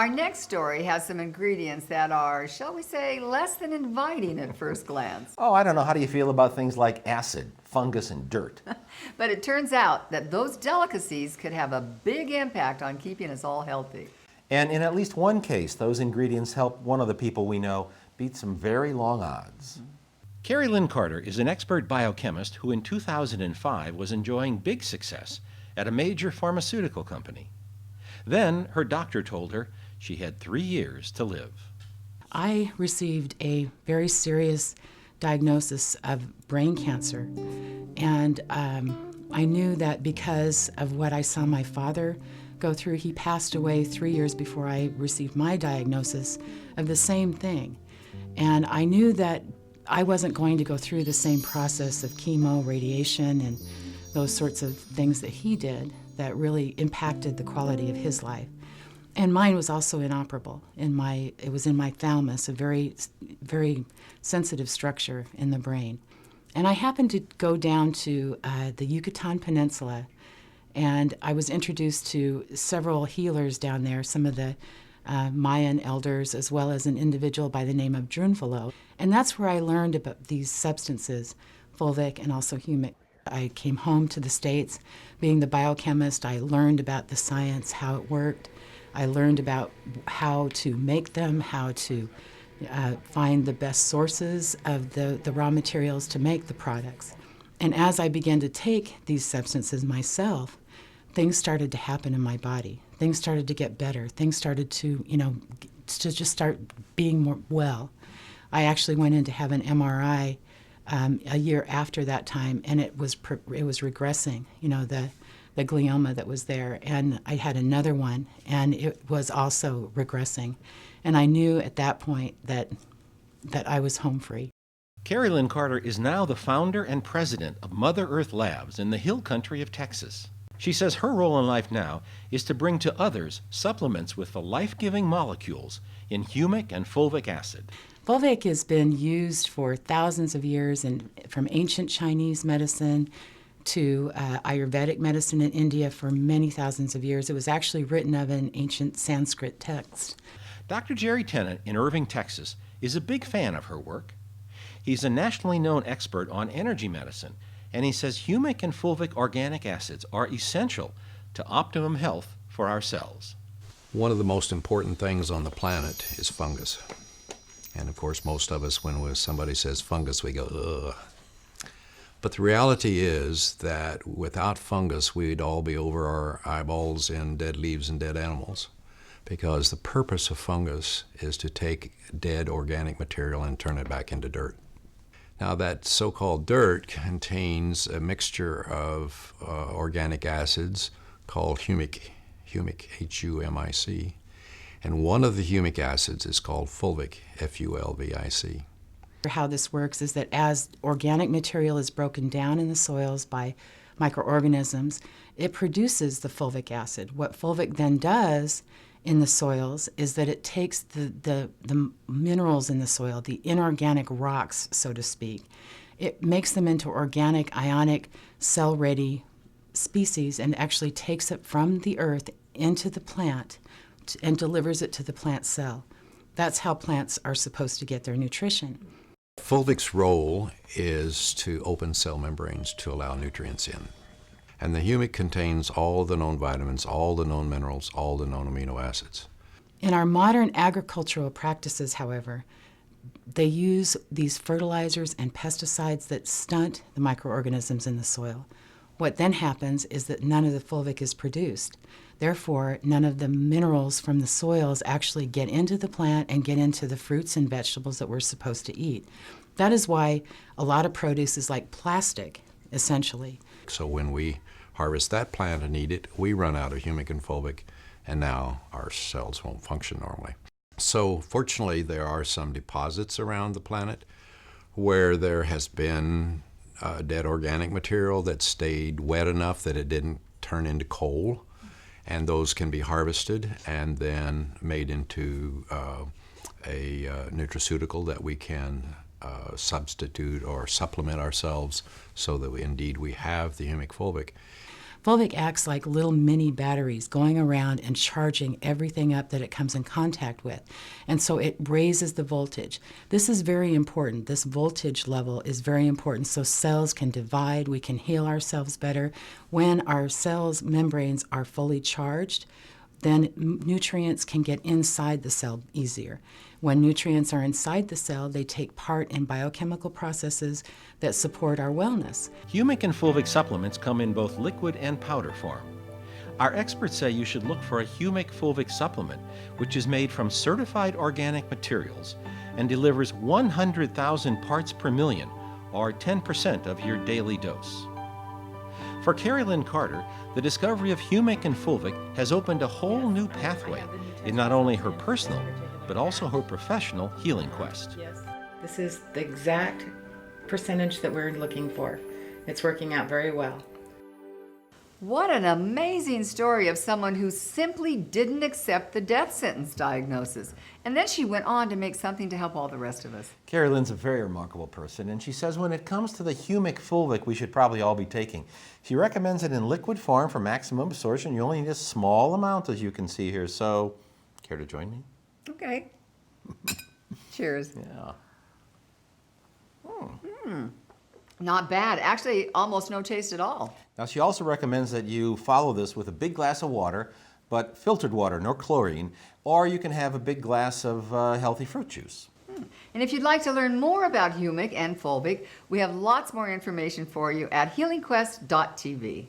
Our next story has some ingredients that are, shall we say, less than inviting at first glance. Oh, I don't know. How do you feel about things like acid, fungus, and dirt? But it turns out that those delicacies could have a big impact on keeping us all healthy. And in at least one case, those ingredients help one of the people we know beat some very long odds. CareyLyn Carter is an expert biochemist who in 2005 was enjoying big success at a major pharmaceutical company. Then her doctor told her she had 3 years to live. I received a very serious diagnosis of brain cancer, and I knew that because of what I saw my father go through. He passed away 3 years before I received my diagnosis of the same thing, and I knew that I wasn't going to go through the same process of chemo, radiation, and those sorts of things that he did that really impacted the quality of his life. And mine was also inoperable. It was in my thalamus, a very, very sensitive structure in the brain. And I happened to go down to the Yucatan Peninsula, and I was introduced to several healers down there, some of the Mayan elders, as well as an individual by the name of Drunvalo. And that's where I learned about these substances, fulvic and also humic. I came home to the States. Being the biochemist, I learned about the science, how it worked. I learned about how to make them, how to find the best sources of the raw materials to make the products. And as I began to take these substances myself, things started to happen in my body. Things started to get better. Things started to, to just start being more well. I actually went in to have an MRI a year after that time, and it was regressing, the glioma that was there. And I had another one, and it was also regressing. And I knew at that point that I was home free. CareyLyn Carter is now the founder and president of Mother Earth Labs in the hill country of Texas. She says her role in life now is to bring to others supplements with the life-giving molecules in humic and fulvic acid. Fulvic has been used for thousands of years, from ancient Chinese medicine to Ayurvedic medicine in India for many thousands of years. It was actually written of in ancient Sanskrit text. Dr. Jerry Tennant in Irving, Texas, is a big fan of her work. He's a nationally known expert on energy medicine, and he says humic and fulvic organic acids are essential to optimum health for our cells. One of the most important things on the planet is fungus. And of course, most of us, when somebody says fungus, we go, ugh. But the reality is that without fungus, we'd all be over our eyeballs in dead leaves and dead animals, because the purpose of fungus is to take dead organic material and turn it back into dirt. Now, that so-called dirt contains a mixture of organic acids called humic, H-U-M-I-C, and one of the humic acids is called fulvic, F-U-L-V-I-C. How this works is that as organic material is broken down in the soils by microorganisms, it produces the fulvic acid. What fulvic then does in the soils is that it takes the minerals in the soil, the inorganic rocks, so to speak. It makes them into organic, ionic, cell-ready species and actually takes it from the earth into the plant and delivers it to the plant cell. That's how plants are supposed to get their nutrition. Fulvic's role is to open cell membranes to allow nutrients in. And the humic contains all the known vitamins, all the known minerals, all the known amino acids. In our modern agricultural practices, however, they use these fertilizers and pesticides that stunt the microorganisms in the soil. What then happens is that none of the fulvic is produced. Therefore, none of the minerals from the soils actually get into the plant and get into the fruits and vegetables that we're supposed to eat. That is why a lot of produce is like plastic, essentially. So when we harvest that plant and eat it, we run out of humic and fulvic, and now our cells won't function normally. So fortunately, there are some deposits around the planet where there has been dead organic material that stayed wet enough that it didn't turn into coal, and those can be harvested and then made into a nutraceutical that we can substitute or supplement ourselves so that indeed we have the humic fulvic. Fulvic acts like little mini batteries going around and charging everything up that it comes in contact with. And so it raises the voltage. This is very important. This voltage level is very important so cells can divide, we can heal ourselves better. When our cells' membranes are fully charged, then nutrients can get inside the cell easier. When nutrients are inside the cell, they take part in biochemical processes that support our wellness. Humic and Fulvic supplements come in both liquid and powder form. Our experts say you should look for a Humic Fulvic supplement, which is made from certified organic materials and delivers 100,000 parts per million, or 10% of your daily dose. For CareyLyn Carter, the discovery of Humic and Fulvic has opened a whole new pathway in not only her personal, but also her professional healing quest. Yes, this is the exact percentage that we're looking for. It's working out very well. What an amazing story of someone who simply didn't accept the death sentence diagnosis. And then she went on to make something to help all the rest of us. CareyLyn's a very remarkable person, and she says when it comes to the Humic Fulvic we should probably all be taking, she recommends it in liquid form for maximum absorption. You only need a small amount, as you can see here. So, care to join me? Okay. Cheers. Yeah. Not bad. Actually, almost no taste at all. Now, she also recommends that you follow this with a big glass of water, but filtered water, no chlorine, or you can have a big glass of healthy fruit juice. And if you'd like to learn more about Humic and Fulvic, we have lots more information for you at HealingQuest.tv.